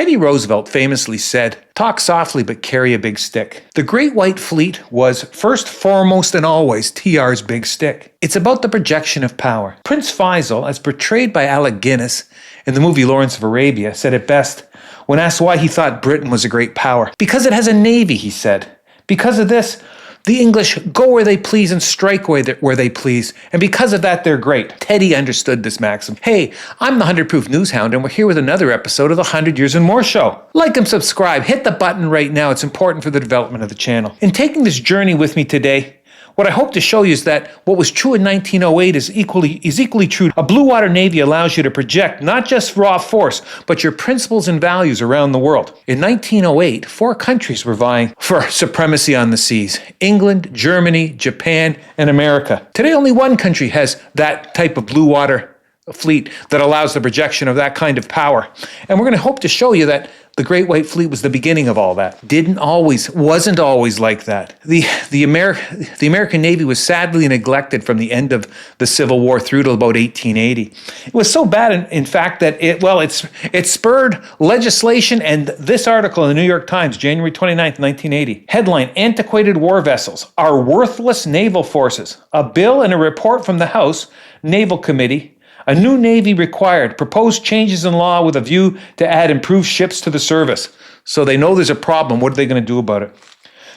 Teddy Roosevelt famously said, "Talk softly but carry a big stick." The Great White Fleet was first, foremost, and always TR's big stick. It's about the projection of power. Prince Faisal, as portrayed by Alec Guinness in the movie Lawrence of Arabia, said it best when asked why he thought Britain was a great power. "Because it has a navy," he said. "Because of this, the English go where they please and strike where they please. And because of that, they're great." Teddy understood this maxim. Hey, I'm the 100 Proof News Hound, and we're here with another episode of the 100 Years and More Show. Like and subscribe. Hit the button right now. It's important for the development of the channel. In taking this journey with me today, what I hope to show you is that what was true in 1908 is equally true. A blue water navy allows you to project not just raw force, but your principles and values around the world. In 1908, 4 countries were vying for supremacy on the seas: England, Germany, Japan, and America. Today, only one country has that type of blue water fleet that allows the projection of that kind of power. And we're going to hope to show you that the Great White Fleet was the beginning of all that. Wasn't always like that. The American Navy was sadly neglected from the end of the Civil War through to about 1880. It was so bad, in fact, that it spurred legislation. And this article in the New York Times, January 29th, 1980, headline: "Antiquated War Vessels Are Worthless Naval Forces. A Bill and a Report from the House Naval Committee. A new Navy required. Proposed changes in law with a view to add improved ships to the service." So they know there's a problem. What are they going to do about it?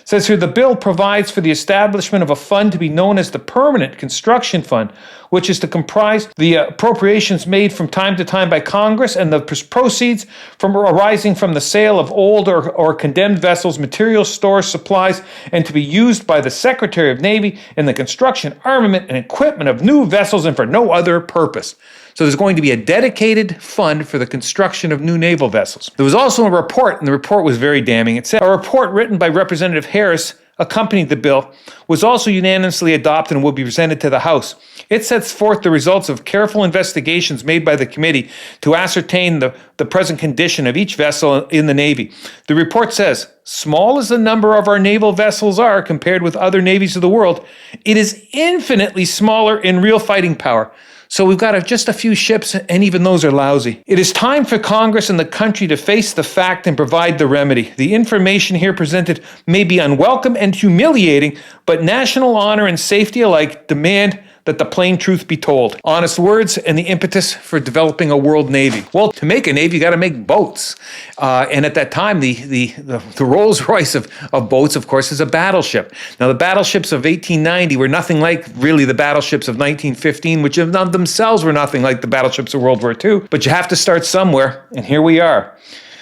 It says here, the bill provides for the establishment of a fund to be known as the Permanent Construction Fund, which is to comprise the appropriations made from time to time by Congress and the proceeds from arising from the sale of old or condemned vessels, materials, stores, supplies, and to be used by the Secretary of Navy in the construction, armament, and equipment of new vessels and for no other purpose. So there's going to be a dedicated fund for the construction of new naval vessels. There was also a report, and the report was very damning. It said a report written by Representative Harris accompanied the bill, was also unanimously adopted and will be presented to the House. It sets forth the results of careful investigations made by the committee to ascertain the present condition of each vessel in the Navy. The report says, small as the number of our naval vessels are compared with other navies of the world, it is infinitely smaller in real fighting power. So we've got just a few ships, and even those are lousy. It is time for Congress and the country to face the fact and provide the remedy. The information here presented may be unwelcome and humiliating, but national honor and safety alike demand that the plain truth be told. Honest words and the impetus for developing a world navy. Well, to make a navy, you got to make boats. And at that time, the Rolls Royce of boats, of course, is a battleship. Now, the battleships of 1890 were nothing like really the battleships of 1915, which of themselves were nothing like the battleships of World War II. But you have to start somewhere, and here we are.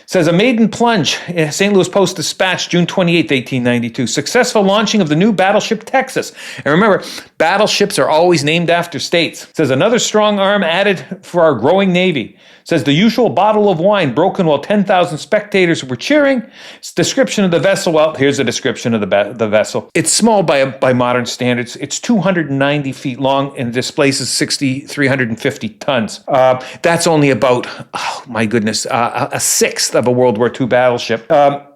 Says a maiden plunge, St. Louis Post-Dispatch, June 28, 1892. Successful launching of the new battleship Texas. And remember, battleships are always named after states. Says another strong arm added for our growing Navy. Says the usual bottle of wine broken while 10,000 spectators were cheering. Description of the vessel. Well, here's a description of the vessel. It's small by modern standards. It's 290 feet long and displaces 350 tons. That's only about, oh my goodness, a sixth of a World War II battleship.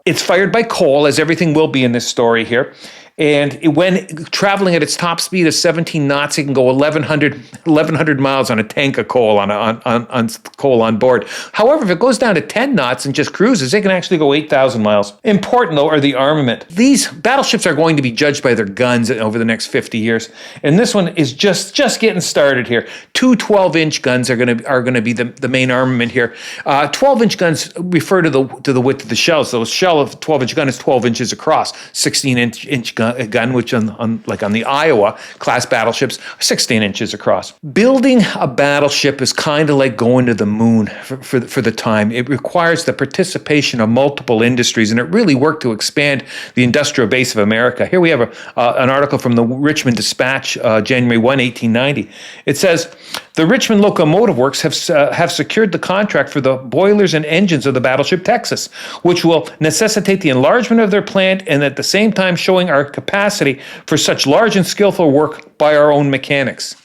It's fired by coal, as everything will be in this story here. And when traveling at its top speed of 17 knots, it can go 1,100 miles on a tank of coal on coal on board. However, if it goes down to 10 knots and just cruises, it can actually go 8,000 miles. Important, though, are the armament. These battleships are going to be judged by their guns over the next 50 years. And this one is just getting started here. Two 12-inch guns are going to be the main armament here. 12-inch guns refer to the width of the shell. So a shell of 12-inch gun is 12 inches across. 16-inch gun, which on the Iowa class battleships, 16 inches across. Building a battleship is kind of like going to the moon for the time. It requires the participation of multiple industries, and it really worked to expand the industrial base of America. Here we have an article from the Richmond Dispatch, January 1, 1890. It says, the Richmond Locomotive Works have secured the contract for the boilers and engines of the battleship Texas, which will necessitate the enlargement of their plant and at the same time showing our capacity for such large and skillful work by our own mechanics.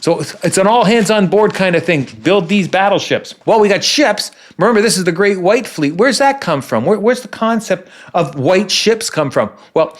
So it's an all-hands-on-board kind of thing. Build these battleships. Well, we got ships. Remember, this is the Great White Fleet. Where's that come from? Where's the concept of white ships come from? Well,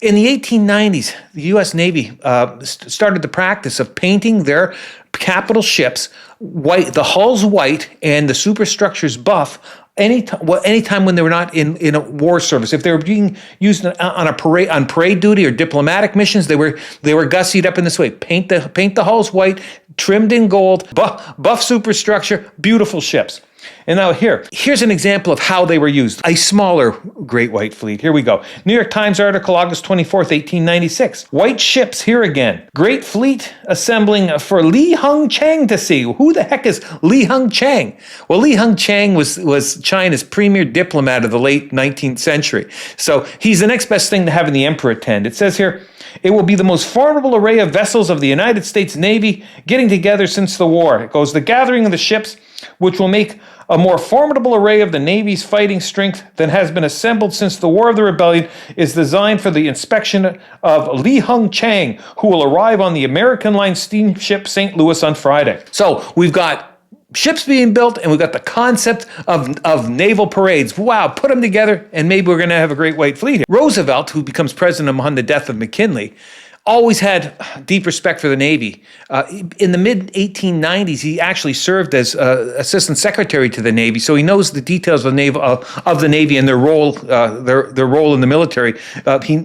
in the 1890s, the U.S. Navy started the practice of painting their capital ships white, the hull's white and the superstructures buff, anytime when they were not in a war service. If they were being used on parade duty or diplomatic missions, they were gussied up in this way. Paint the hulls white, trimmed in gold, buff superstructure, beautiful ships. And now here's an example of how they were used. A smaller Great White Fleet. Here we go. New York Times article, August 24th, 1896. White ships here again. Great fleet assembling for Li Hung Chang to see. Who the heck is Li Hung Chang? Well, Li Hung Chang was China's premier diplomat of the late 19th century. So he's the next best thing to having the emperor attend. It says here, it will be the most formidable array of vessels of the United States Navy getting together since the war. It goes, the gathering of the ships, which will make a more formidable array of the Navy's fighting strength than has been assembled since the War of the Rebellion, is designed for the inspection of Li Hung Chang, who will arrive on the American Line steamship St. Louis on Friday. So we've got ships being built, and we've got the concept of naval parades. Wow, put them together, and maybe we're going to have a Great White Fleet here. Roosevelt, who becomes president upon the death of McKinley, always had deep respect for the Navy. In the mid-1890s, he actually served as assistant secretary to the Navy, so he knows the details of the Navy and their role in the military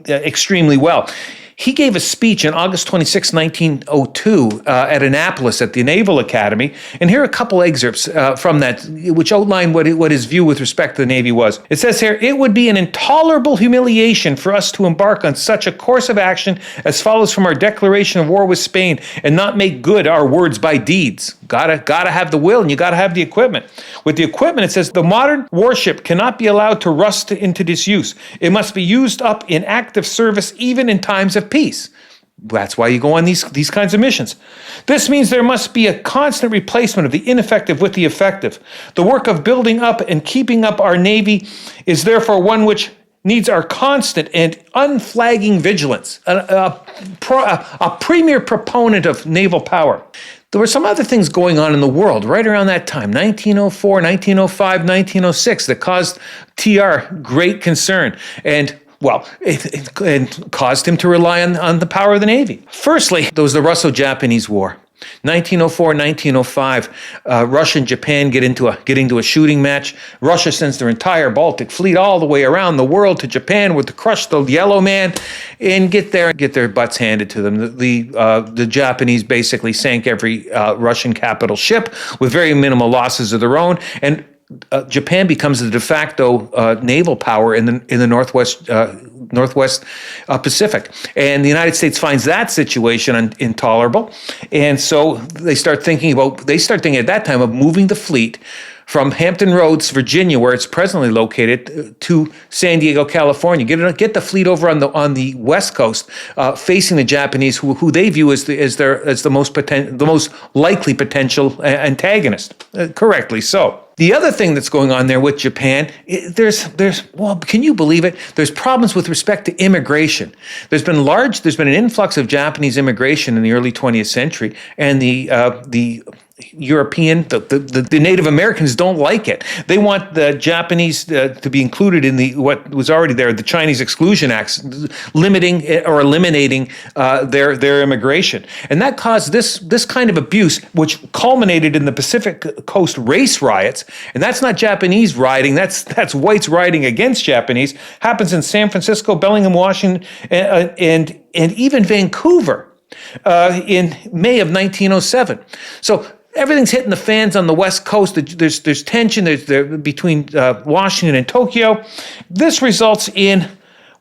extremely well. He gave a speech on August 26, 1902 at Annapolis at the Naval Academy. And here are a couple excerpts from that, which outline what his view with respect to the Navy was. It says here, it would be an intolerable humiliation for us to embark on such a course of action as follows from our declaration of war with Spain and not make good our words by deeds. Gotta have the will, and you gotta have the equipment. With the equipment, it says, the modern warship cannot be allowed to rust into disuse. It must be used up in active service even in times of peace. That's why you go on these kinds of missions. This means there must be a constant replacement of the ineffective with the effective. The work of building up and keeping up our Navy is therefore one which needs our constant and unflagging vigilance. A premier proponent of naval power. There were some other things going on in the world right around that time, 1904, 1905, 1906, that caused TR great concern. And well, it caused him to rely on the power of the Navy. Firstly, there was the Russo-Japanese War. 1904, 1905, Russia and Japan get into a shooting match. Russia sends their entire Baltic fleet all the way around the world to Japan to crush the Yellow Man and get their butts handed to them. The Japanese basically sank every Russian capital ship with very minimal losses of their own, and Japan becomes the de facto naval power in the Northwest Pacific, and the United States finds that situation intolerable, and so they start thinking at that time of moving the fleet from Hampton Roads, Virginia, where it's presently located, to San Diego, California. Get the fleet over on the West Coast, facing the Japanese, who they view as the most likely potential antagonist. Correctly so. The other thing that's going on there with Japan, can you believe it? There's problems with respect to immigration. There's been an influx of Japanese immigration in the early 20th century, and the European, the Native Americans don't like it. They want the Japanese to be included in what was already there, the Chinese Exclusion Acts, limiting or eliminating their immigration. And that caused this kind of abuse, which culminated in the Pacific Coast race riots. And that's not Japanese rioting, that's whites rioting against Japanese. Happens in San Francisco, Bellingham, Washington, and even Vancouver in May of 1907. So everything's hitting the fans on the West Coast. There's tension between Washington and Tokyo. This results in,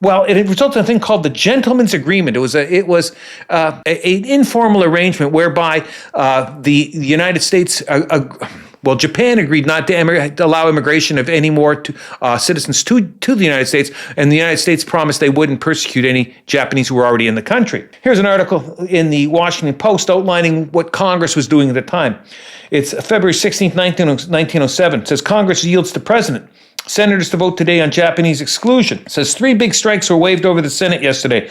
it resulted in a thing called the Gentleman's Agreement. It was an informal arrangement whereby the United States, Japan agreed not to allow immigration of any more citizens to the United States, and the United States promised they wouldn't persecute any Japanese who were already in the country. Here's an article in the Washington Post outlining what Congress was doing at the time. It's February 16, 1907. It says, Congress yields to President. Senators to vote today on Japanese exclusion. It says 3 big strikes were waved over the Senate yesterday.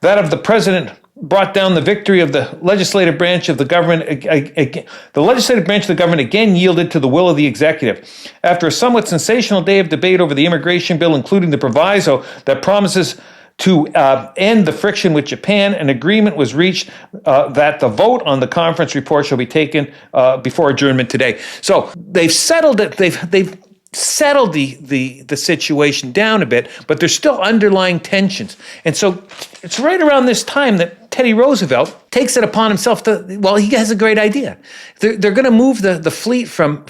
That of the President brought down the victory of the legislative branch of the government. The legislative branch of the government again yielded to the will of the executive. After a somewhat sensational day of debate over the immigration bill, including the proviso that promises to end the friction with Japan, an agreement was reached that the vote on the conference report shall be taken before adjournment today. So they've settled it. They've settled the situation down a bit, but there's still underlying tensions. And so it's right around this time that Teddy Roosevelt takes it upon himself he has a great idea. They're going to move the fleet from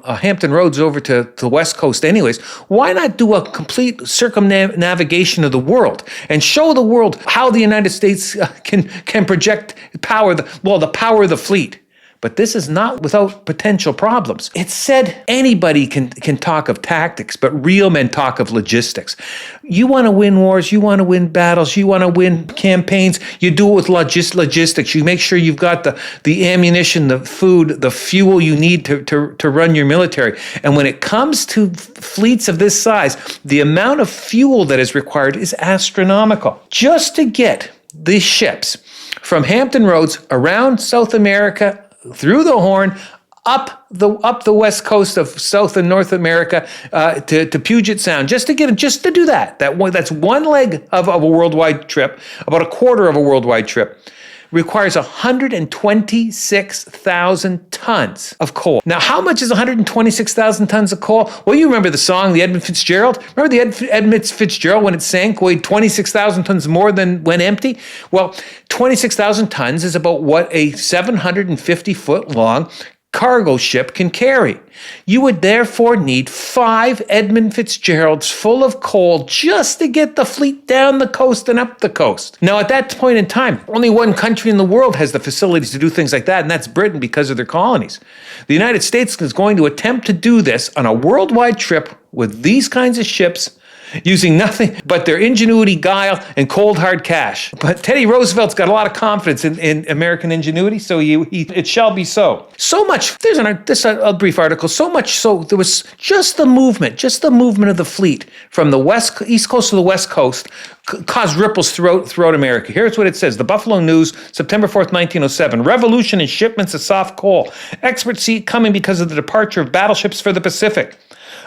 Hampton Roads over to the West Coast anyways. Why not do a complete circumnavigation of the world and show the world how the United States can project power, the power of the fleet? But this is not without potential problems. It's said anybody can talk of tactics, but real men talk of logistics. You want to win wars, you want to win battles, you want to win campaigns, you do it with logistics. You make sure you've got the ammunition, the food, the fuel you need to run your military. And when it comes to fleets of this size, the amount of fuel that is required is astronomical. Just to get these ships from Hampton Roads around South America, through the Horn, up the west coast of South and North America to Puget Sound, just to do that. That's one leg of a worldwide trip, about a quarter of a worldwide trip. Requires 126,000 tons of coal. Now, how much is 126,000 tons of coal? Well, you remember the song, the Edmund Fitzgerald? Remember the Edmund Fitzgerald when it sank, weighed 26,000 tons more than when empty? Well, 26,000 tons is about what a 750-foot long cargo ship can carry. You would therefore need 5 Edmund Fitzgeralds full of coal just to get the fleet down the coast and up the coast. Now, at that point in time, only one country in the world has the facilities to do things like that, and that's Britain because of their colonies. The United States is going to attempt to do this on a worldwide trip with these kinds of ships, using nothing but their ingenuity, guile, and cold hard cash. But Teddy Roosevelt's got a lot of confidence in American ingenuity, so it shall be so. So much, there's a brief article, so much so there was just the movement of the fleet from the east coast to the west coast caused ripples throughout America. Here's what it says. The Buffalo News, September 4th, 1907. Revolution in shipments of soft coal. Experts see it coming because of the departure of battleships for the Pacific.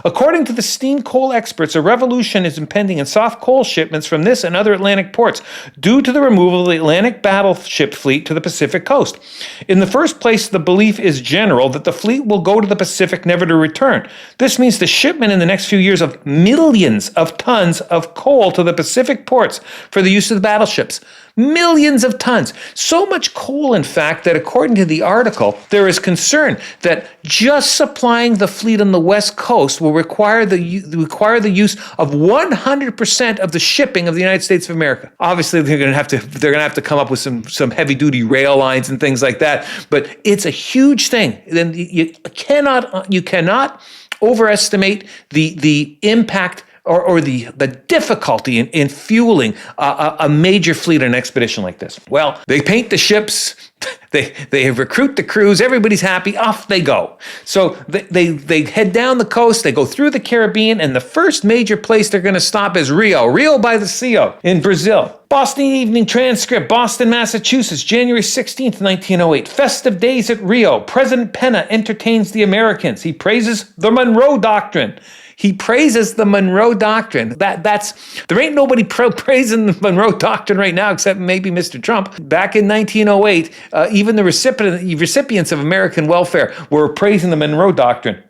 According to the steam coal experts, a revolution is impending in soft coal shipments from this and other Atlantic ports due to the removal of the Atlantic battleship fleet to the Pacific coast. In the first place, the belief is general that the fleet will go to the Pacific never to return. This means the shipment in the next few years of millions of tons of coal to the Pacific ports for the use of the battleships. Millions of tons. So much coal, in fact, that according to the article, there is concern that just supplying the fleet on the West Coast will require the use of 100% of the shipping of the United States of America. Obviously, they're going to have to come up with some heavy-duty rail lines and things like that. But it's a huge thing. Then you cannot overestimate the impact or the difficulty in fueling a major fleet on an expedition like this. Well, they paint the ships, they recruit the crews, everybody's happy, off they go. So they head down the coast, they go through the Caribbean, and the first major place they're going to stop is Rio by the Sea in Brazil. Boston Evening Transcript, Boston, Massachusetts, January 16th, 1908. Festive days at Rio. President Penna entertains the Americans. He praises the Monroe Doctrine. He praises the Monroe Doctrine. There ain't nobody praising the Monroe Doctrine right now except maybe Mr. Trump. Back in 1908, even the recipients of American welfare were praising the Monroe Doctrine.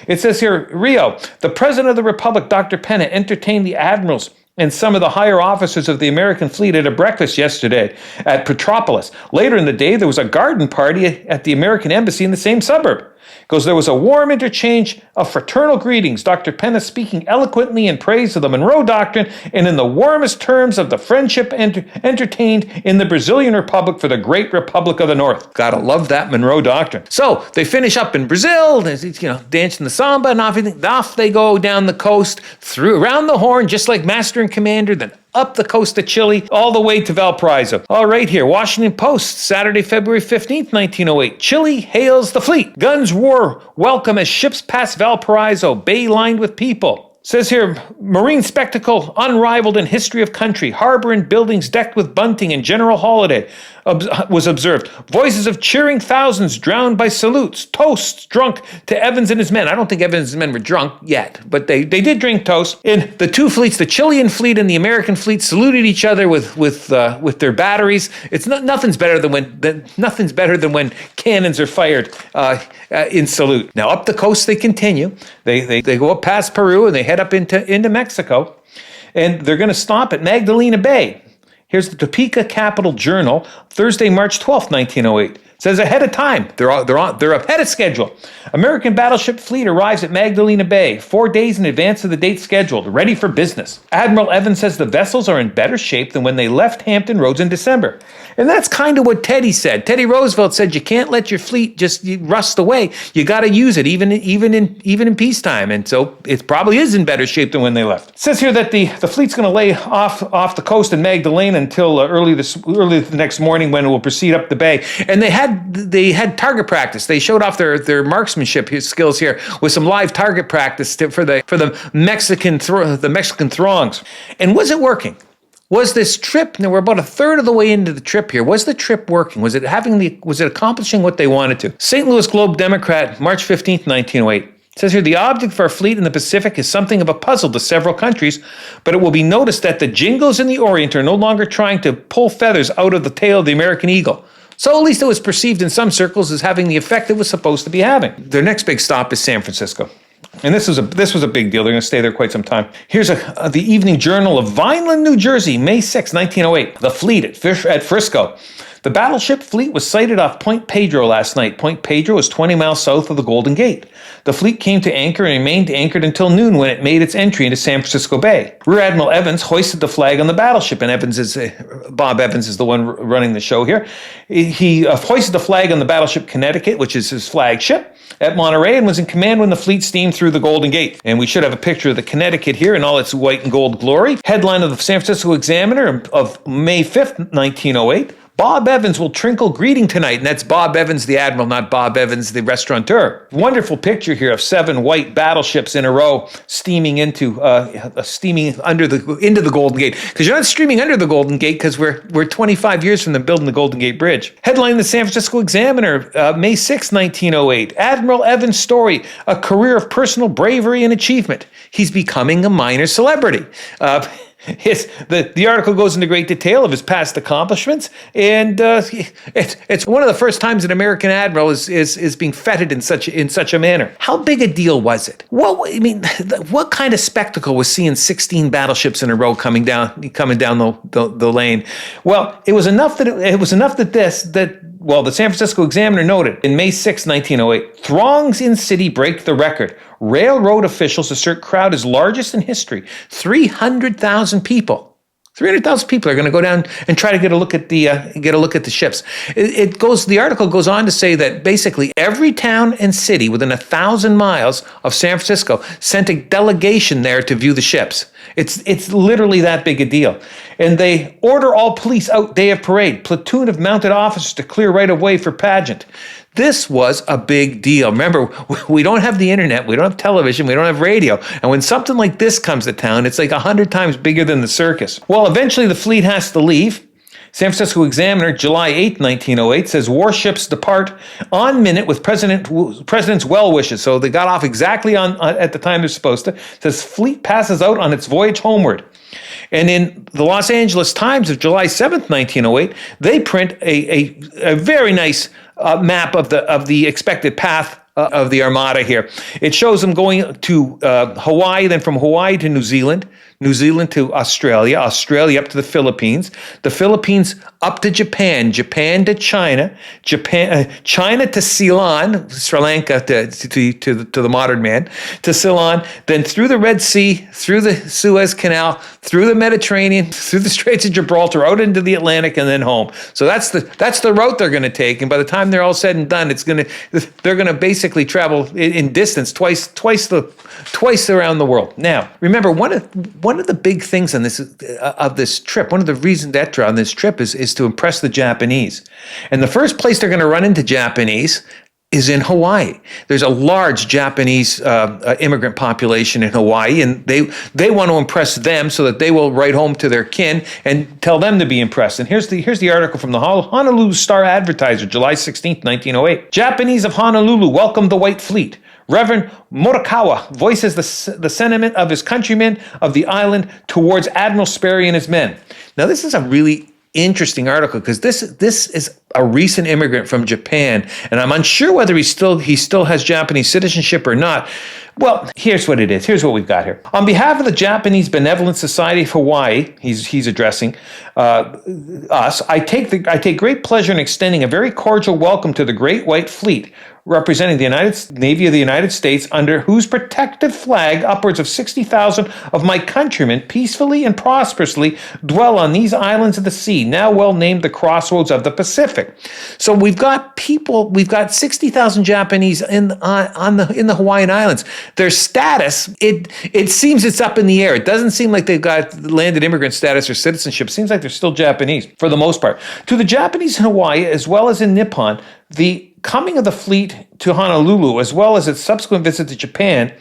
It says here, Rio, the President of the Republic, Dr. Penna, entertained the admirals and some of the higher officers of the American fleet at a breakfast yesterday at Petropolis. Later in the day, there was a garden party at the American embassy in the same suburb. Because there was a warm interchange of fraternal greetings, Dr. Penna speaking eloquently in praise of the Monroe Doctrine and in the warmest terms of the friendship entertained in the Brazilian Republic for the great Republic of the North. Gotta love that Monroe Doctrine. So they finish up in Brazil, dancing the samba, and off they go down the coast, around the Horn, just like Master and Commander, then up the coast of Chile, all the way to Valparaiso. All right here, Washington Post, Saturday, February 15th, 1908. Chile hails the fleet. Guns roar welcome as ships pass Valparaiso, bay lined with people. Says here, marine spectacle unrivaled in history of country. Harbor and buildings decked with bunting and general holiday was observed. Voices of cheering thousands drowned by salutes. Toasts drunk to Evans and his men. I don't think Evans and his men were drunk yet, but they did drink toast. And the two fleets, the Chilean fleet and the American fleet, saluted each other with their batteries. It's nothing's better than when cannons are fired in salute. Now up the coast they continue. They go up past Peru and they head up into Mexico, and they're going to stop at Magdalena Bay. Here's the Topeka Capital Journal, Thursday, March 12th, 1908. It says ahead of time. They're ahead of schedule. American battleship fleet arrives at Magdalena Bay 4 days in advance of the date scheduled, ready for business. Admiral Evans says the vessels are in better shape than when they left Hampton Roads in December. And that's kind of what Teddy said. Teddy Roosevelt said you can't let your fleet just rust away. You got to use it even in peacetime. And so it probably is in better shape than when they left. It says here that the fleet's going to lay off the coast in Magdalena until early the next morning, when it will proceed up the bay. And they had target practice. They showed off their marksmanship skills here with some live target practice for the Mexican throngs. And was it working? Was this trip, now we're about a third of the way into the trip here, was the trip working? Was it accomplishing what they wanted to? St. Louis Globe-Democrat, March 15th, 1908. It says here, the object of our fleet in the Pacific is something of a puzzle to several countries, but it will be noticed that the jingles in the Orient are no longer trying to pull feathers out of the tail of the American eagle. So at least it was perceived in some circles as having the effect it was supposed to be having. Their next big stop is San Francisco. And this was a big deal. They're going to stay there quite some time. Here's the Evening Journal of Vineland, New Jersey, May 6, 1908. The fleet at Frisco. The battleship fleet was sighted off Point Pedro last night. Point Pedro is 20 miles south of the Golden Gate. The fleet came to anchor and remained anchored until noon, when it made its entry into San Francisco Bay. Rear Admiral Evans hoisted the flag on the battleship, and Bob Evans is the one running the show here. He hoisted the flag on the battleship Connecticut, which is his flagship, at Monterey, and was in command when the fleet steamed through the Golden Gate. And we should have a picture of the Connecticut here in all its white and gold glory. Headline of the San Francisco Examiner of May 5th, 1908. Bob Evans will trinkle greeting tonight. And that's Bob Evans, the admiral, not Bob Evans, the restaurateur. Wonderful picture here of 7 white battleships in a row steaming into the Golden Gate. Because you're not streaming under the Golden Gate, because we're 25 years from them building the Golden Gate Bridge. Headline the San Francisco Examiner, May 6, 1908. Admiral Evans' story, a career of personal bravery and achievement. He's becoming a minor celebrity. The article goes into great detail of his past accomplishments, and it's one of the first times an American admiral is being feted in such a manner. How big a deal was it? What kind of spectacle was seeing 16 battleships in a row coming down the lane? Well, it was enough that the San Francisco Examiner noted in May 6, 1908, throngs in city break the record. Railroad officials assert crowd is largest in history. 300,000 people. 300,000 people are going to go down and try to get a look at the ships. The article goes on to say that basically every town and city within 1,000 miles of San Francisco sent a delegation there to view the ships. It's literally that big a deal. And they order all police out day of parade, platoon of mounted officers to clear right of way for pageant. This was a big deal. Remember, we don't have the internet, we don't have television, we don't have radio. And when something like this comes to town, it's like 100 times bigger than the circus. Well, eventually the fleet has to leave. San Francisco Examiner, July 8, 1908, says warships depart en minute with President's well wishes. So they got off exactly at the time they're supposed to. It says fleet passes out on its voyage homeward. And in the Los Angeles Times of July 7th, 1908, they print a very nice map of the expected path of the Armada here. It shows them going to Hawaii, then from Hawaii to New Zealand to Australia, Australia up to the Philippines up to Japan to China, China to Ceylon, Sri Lanka to the modern man, to Ceylon, then through the Red Sea, through the Suez Canal, through the Mediterranean, through the Straits of Gibraltar, out into the Atlantic, and then home. So that's the route they're going to take. And by the time they're all said and done, they're going to basically travel in distance twice around the world. Now, remember, one of the big things on this trip, one of the reasons d'etre on this trip is to impress the Japanese. And the first place they're going to run into Japanese is in Hawaii. There's a large Japanese immigrant population in Hawaii, and they want to impress them so that they will write home to their kin and tell them to be impressed. And here's the article from the Honolulu Star-Advertiser, July 16th, 1908. Japanese of Honolulu welcome the White Fleet. Reverend Morikawa voices the sentiment of his countrymen of the island towards Admiral Sperry and his men. Now, this is a really interesting article because this is a recent immigrant from Japan, and I'm unsure whether he still has Japanese citizenship or not. Well, here's what it is. Here's what we've got here. On behalf of the Japanese Benevolent Society of Hawaii, he's addressing us. I take great pleasure in extending a very cordial welcome to the Great White Fleet, representing the Navy of the United States, under whose protective flag upwards of 60,000 of my countrymen peacefully and prosperously dwell on these islands of the sea, now well named the crossroads of the Pacific. So we've got 60,000 Japanese in the Hawaiian Islands. Their status, it seems it's up in the air. It doesn't seem like they've got landed immigrant status or citizenship. It seems like they're still Japanese for the most part. To the Japanese in Hawaii, as well as in Nippon, the coming of the fleet to Honolulu, as well as its subsequent visit to Japan,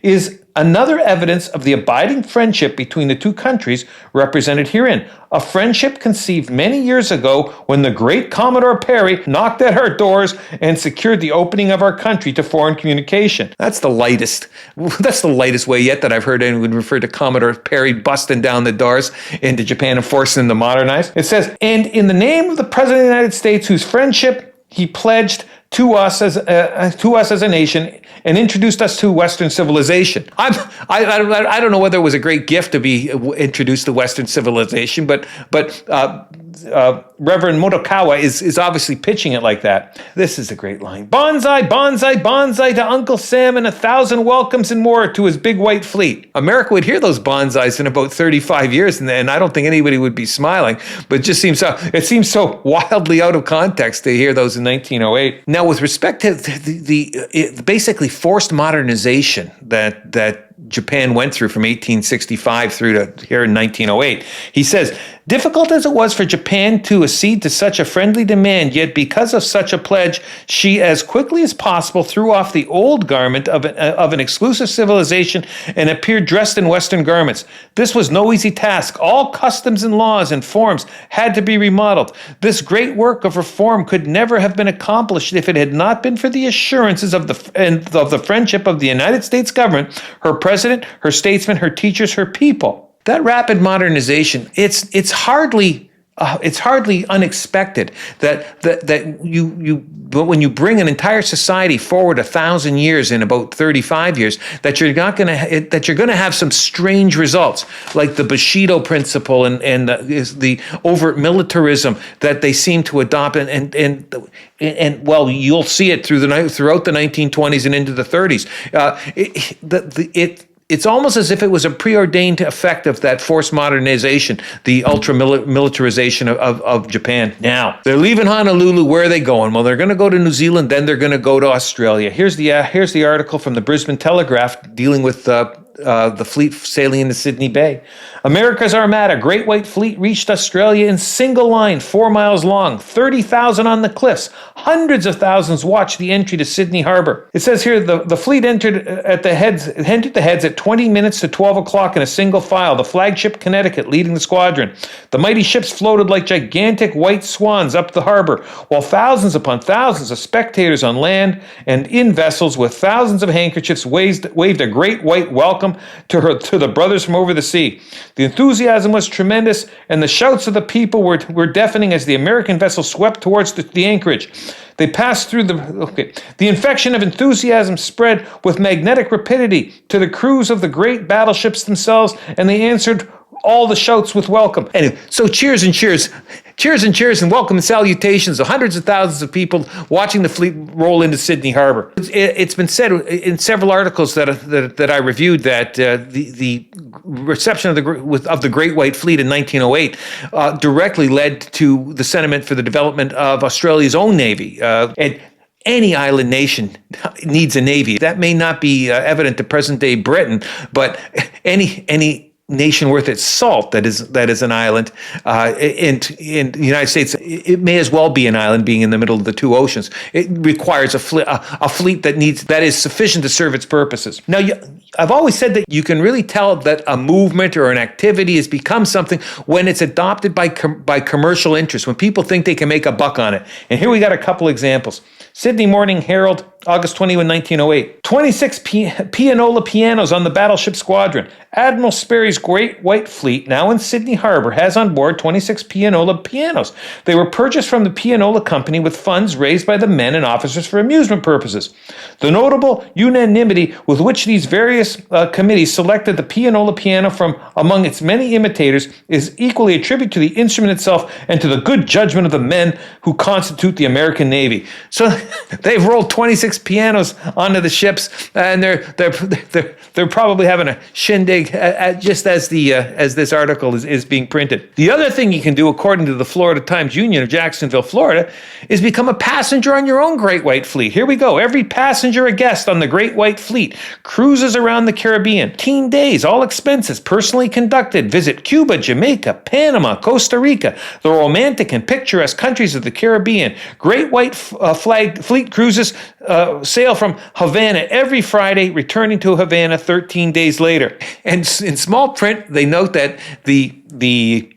is another evidence of the abiding friendship between the two countries represented herein. A friendship conceived many years ago when the great Commodore Perry knocked at our doors and secured the opening of our country to foreign communication. That's the lightest way yet that I've heard anyone refer to Commodore Perry busting down the doors into Japan and forcing them to modernize. It says, and in the name of the President of the United States, whose friendship he pledged to us as a nation and introduced us to Western civilization. I don't know whether it was a great gift to be introduced to Western civilization, but Reverend Morikawa is obviously pitching it like that. This is a great line. Bonsai, bonsai, bonsai to Uncle Sam and 1,000 welcomes and more to his big white fleet. America would hear those bonsais in about 35 years, and I don't think anybody would be smiling, but it seems so wildly out of context to hear those in 1908. Now, with respect to the basically forced modernization that Japan went through from 1865 through to here in 1908. He says, difficult as it was for Japan to accede to such a friendly demand, yet because of such a pledge, she as quickly as possible threw off the old garment of an exclusive civilization and appeared dressed in Western garments. This was no easy task. All customs and laws and forms had to be remodeled. This great work of reform could never have been accomplished if it had not been for the assurances of the friendship of the United States government, her president, her statesmen, her teachers, her people. That rapid modernization, it's hardly unexpected that when you bring an entire society forward 1,000 years in about 35 years, that you're going to have some strange results, like the Bushido principle and the overt militarism that they seem to adopt, and well, you'll see it throughout the 1920s and into the 30s. It's almost as if it was a preordained effect of that forced modernization, the ultra-militarization of Japan. Now, they're leaving Honolulu. Where are they going? Well, they're going to go to New Zealand, then they're going to go to Australia. Here's the article from the Brisbane Telegraph dealing with the fleet sailing into Sydney Bay. America's Armada, Great White Fleet, reached Australia in single line, 4 miles long, 30,000 on the cliffs. Hundreds of thousands watched the entry to Sydney Harbor. It says here the fleet entered the heads at 20 minutes to 12 o'clock in a single file, the flagship Connecticut leading the squadron. The mighty ships floated like gigantic white swans up the harbor, while thousands upon thousands of spectators on land and in vessels with thousands of handkerchiefs waved a great white welcome to the brothers from over the sea. The enthusiasm was tremendous, and the shouts of the people were deafening as the American vessel swept towards the anchorage. They passed through the infection of enthusiasm spread with magnetic rapidity to the crews of the great battleships themselves, and they answered all the shouts with welcome. Anyway, so cheers and cheers. Cheers and cheers and welcome and salutations of hundreds of thousands of people watching the fleet roll into Sydney Harbor. It's been said in several articles that I reviewed that the reception of the Great White Fleet in 1908 directly led to the sentiment for the development of Australia's own navy. And any island nation needs a navy. That may not be evident to present-day Britain, but any nation worth its salt that is an island. In the United States, it may as well be an island, being in the middle of the two oceans. It requires a fleet that is sufficient to serve its purposes. Now, I've always said that you can really tell that a movement or an activity has become something when it's adopted by commercial interests, when people think they can make a buck on it. And here we got a couple examples. Sydney Morning Herald, August 21, 1908. 26 pianola pianos on the battleship squadron. Admiral Sperry's Great White Fleet, now in Sydney Harbor, has on board 26 pianola pianos. They were purchased from the pianola company with funds raised by the men and officers for amusement purposes. The notable unanimity with which these various committees selected the pianola piano from among its many imitators is equally a tribute to the instrument itself and to the good judgment of the men who constitute the American Navy. So they've rolled 26 pianos onto the ships, and they're probably having a shindig just as this article is being printed. The other thing you can do, according to the Florida Times Union of Jacksonville, Florida, is become a passenger on your own Great White Fleet. Here we go. Every passenger a guest on the Great White Fleet. Cruises around the Caribbean. 18 days, all expenses personally conducted. Visit Cuba, Jamaica, Panama, Costa Rica, the romantic and picturesque countries of the Caribbean. Great White Flag Fleet cruises sail from Havana every Friday, returning to Havana 13 days later. And in small print, they note that the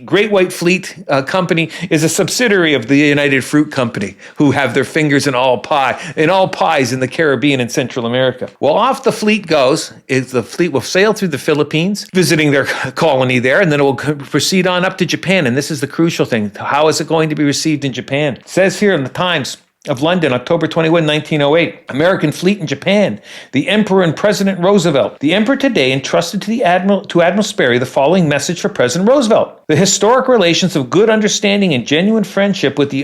Great White Fleet Company is a subsidiary of the United Fruit Company, who have their fingers in all pies in the Caribbean and Central America. Well, off the fleet goes. The fleet will sail through the Philippines, visiting their colony there, and then it will proceed on up to Japan. And this is the crucial thing. How is it going to be received in Japan? It says here in the Times of London, October 21, 1908, American fleet in Japan, the Emperor and President Roosevelt. The Emperor today entrusted to Admiral Sperry the following message for President Roosevelt. The historic relations of good understanding and genuine friendship with the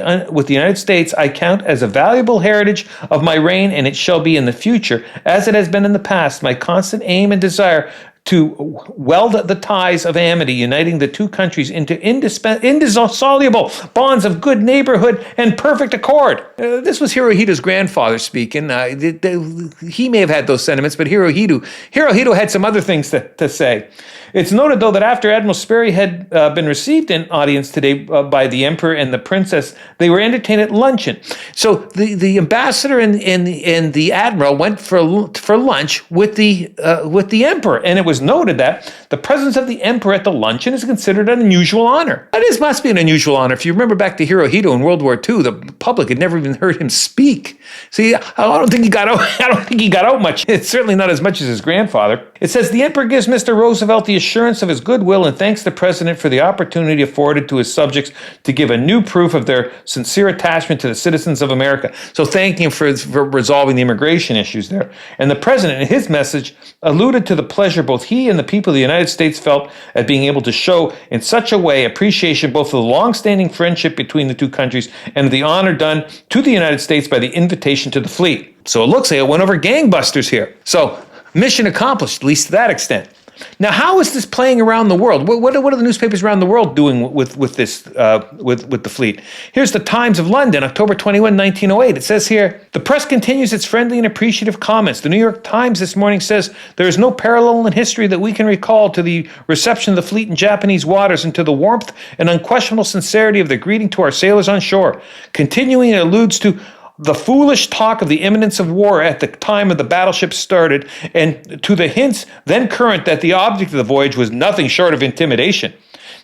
United States I count as a valuable heritage of my reign, and it shall be in the future, as it has been in the past, my constant aim and desire to weld the ties of amity, uniting the two countries into indissoluble bonds of good neighborhood and perfect accord. This was Hirohito's grandfather speaking. He may have had those sentiments, but Hirohito had some other things to say. It's noted, though, that after Admiral Sperry had been received in audience today by the Emperor and the Princess, they were entertained at luncheon. So the ambassador and the Admiral went for lunch with the Emperor, and it was noted that the presence of the Emperor at the luncheon is considered an unusual honor. This must be an unusual honor. If you remember back to Hirohito in World War II, the public had never even heard him speak. See, I don't think he got out much. It's certainly not as much as his grandfather. It says the Emperor gives Mr. Roosevelt the assurance of his goodwill and thanks the President for the opportunity afforded to his subjects to give a new proof of their sincere attachment to the citizens of America. So thanking him for resolving the immigration issues there. And the President, in his message, alluded to the pleasure both he and the people of the United States felt at being able to show in such a way appreciation both of the long-standing friendship between the two countries and of the honor done to the United States by the invitation to the fleet. So it looks like it went over gangbusters here. So mission accomplished, at least to that extent. Now, how is this playing around the world? What are the newspapers around the world doing with this with the fleet? Here's the Times of London, October 21, 1908. It says here, the press continues its friendly and appreciative comments. The New York Times this morning says there is no parallel in history that we can recall to the reception of the fleet in Japanese waters and to the warmth and unquestionable sincerity of the greeting to our sailors on shore. Continuing, it alludes to the foolish talk of the imminence of war at the time of the battleship started, and to the hints then current that the object of the voyage was nothing short of intimidation.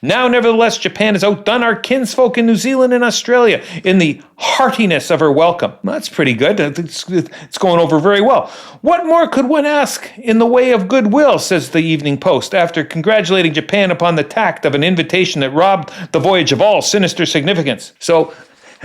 Now, nevertheless, Japan has outdone our kinsfolk in New Zealand and Australia in the heartiness of her welcome. Well, that's pretty good. It's going over very well. What more could one ask in the way of goodwill, says the Evening Post, after congratulating Japan upon the tact of an invitation that robbed the voyage of all sinister significance. So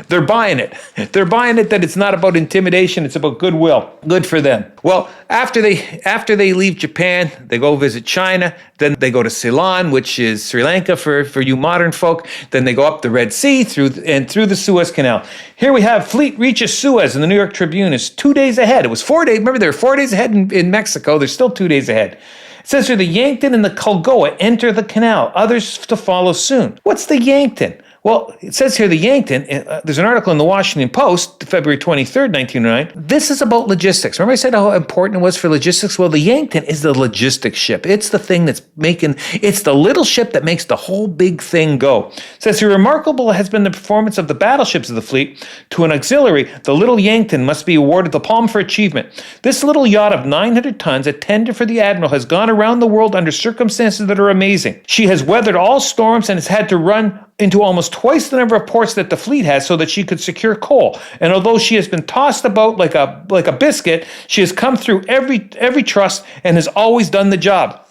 they're buying it. They're buying it that it's not about intimidation, it's about goodwill. Good for them. Well, after they leave Japan, they go visit China, then they go to Ceylon, which is Sri Lanka for you modern folk. Then they go up the Red Sea through the Suez Canal. Here we have fleet reaches Suez, and the New York Tribune is 2 days ahead. It was 4 days. Remember, they were 4 days ahead in Mexico. They're still 2 days ahead. It says here, the Yankton and the Culgoa enter the canal, others to follow soon. What's the Yankton? Well, it says here the Yankton, there's an article in the Washington Post, February 23rd, 1909. This is about logistics. Remember I said how important it was for logistics? Well, the Yankton is the logistics ship. It's the thing it's the little ship that makes the whole big thing go. It says here, remarkable has been the performance of the battleships of the fleet. To an auxiliary, the little Yankton must be awarded the palm for achievement. This little yacht of 900 tons, a tender for the admiral, has gone around the world under circumstances that are amazing. She has weathered all storms and has had to run into almost twice the number of ports that the fleet has so that she could secure coal. And although she has been tossed about like a biscuit, she has come through every trust and has always done the job.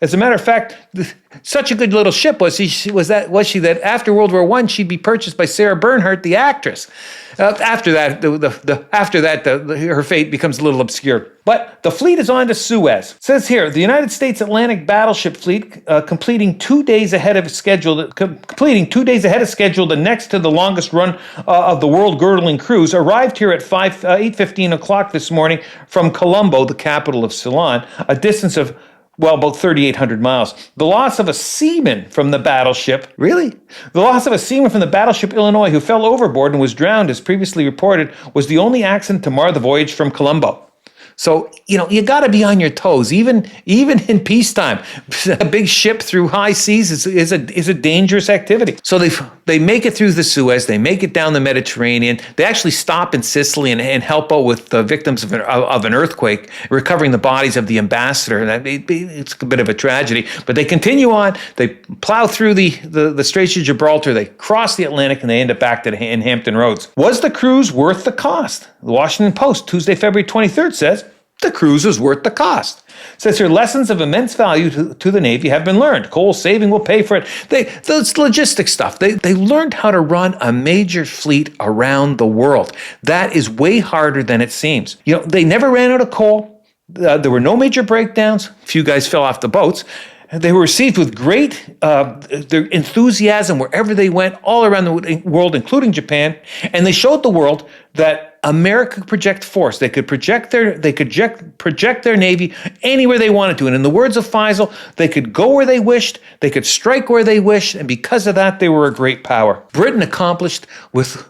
As a matter of fact, such a good little ship was she that after World War I she'd be purchased by Sarah Bernhardt, the actress. After that, her fate becomes a little obscure. But the fleet is on to Suez. It says here, the United States Atlantic battleship fleet, completing 2 days ahead of schedule, the next to the longest run of the world-girdling cruise, arrived here at 8:15 o'clock this morning from Colombo, the capital of Ceylon, a distance of about 3,800 miles. The loss of a seaman from the battleship, really? The loss of a seaman from the battleship Illinois who fell overboard and was drowned, as previously reported, was the only accident to mar the voyage from Colombo. So, you got to be on your toes, even in peacetime. A big ship through high seas is a dangerous activity. So they make it through the Suez, they make it down the Mediterranean. They actually stop in Sicily and help out with the victims of an earthquake, recovering the bodies of the ambassador. It's a bit of a tragedy, but they continue on. They plow through the Straits of Gibraltar, they cross the Atlantic, and they end up back in Hampton Roads. Was the cruise worth the cost? The Washington Post, Tuesday, February 23rd says, the cruise is worth the cost. It says here, lessons of immense value to the Navy have been learned. Coal saving will pay for it. Those logistics stuff. They learned how to run a major fleet around the world. That is way harder than it seems. They never ran out of coal. There were no major breakdowns. A few guys fell off the boats. They were received with great their enthusiasm wherever they went, all around the world, including Japan. And they showed the world that America could project force. They could project their navy anywhere they wanted to. And in the words of Faisal, they could go where they wished, they could strike where they wished, and because of that, they were a great power. Britain accomplished with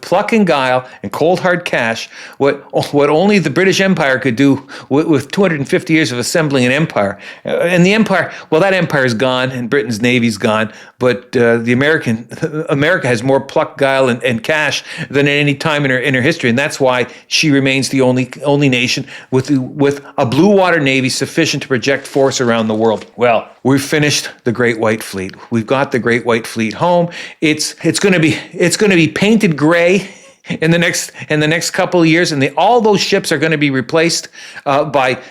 pluck and guile and cold hard cash what only the British Empire could do with 250 years of assembling an empire. And the empire, that empire is gone and Britain's navy's gone, but America has more pluck, guile, and cash than at any time in her history, and that's why she remains the only nation with a blue water navy sufficient to project force around the world. Well, we've finished the Great White Fleet. We've got the Great White Fleet home. It's going to be painted gray in the next couple of years, and all those ships are going to be replaced by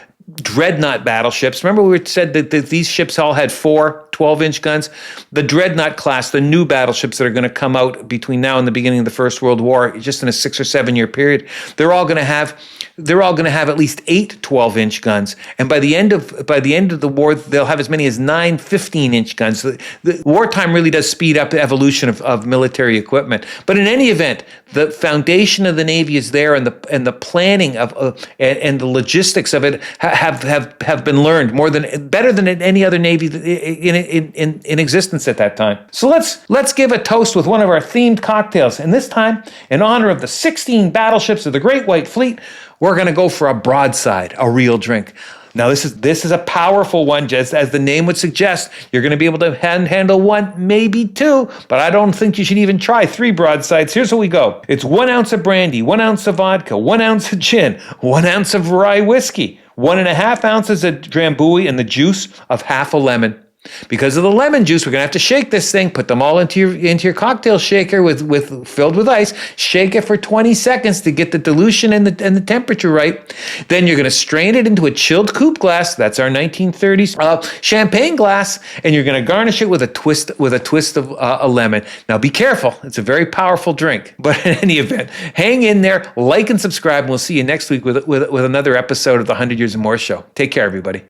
dreadnought battleships. Remember we said that these ships all had 4 12-inch guns? The dreadnought class, the new battleships that are going to come out between now and the beginning of the First World War, just in a 6 or 7 year period, they're all going to have at least 8 12-inch guns. And by the end of the war, they'll have as many as 9 15-inch guns. The wartime really does speed up the evolution of military equipment. But in any event, the foundation of the Navy is there, and the planning and the logistics of it have been learned better than any other Navy in existence at that time. So let's give a toast with one of our themed cocktails. And this time, in honor of the 16 battleships of the Great White Fleet, we're going to go for a broadside, a real drink. Now, this is a powerful one, just as the name would suggest. You're going to be able to handle 1, maybe 2, but I don't think you should even try 3 broadsides. Here's how we go. It's 1 ounce of brandy, 1 ounce of vodka, 1 ounce of gin, 1 ounce of rye whiskey, 1.5 ounces of Drambuie, and the juice of half a lemon. Because of the lemon juice, we're going to have to shake this thing, put them all into your cocktail shaker filled with ice, shake it for 20 seconds to get the dilution and the temperature right. Then you're going to strain it into a chilled coupe glass. That's our 1930s champagne glass, and you're going to garnish it with a twist of a lemon. Now be careful. It's a very powerful drink. But in any event, hang in there, like and subscribe, and we'll see you next week with another episode of the 100 Years and More Show. Take care, everybody.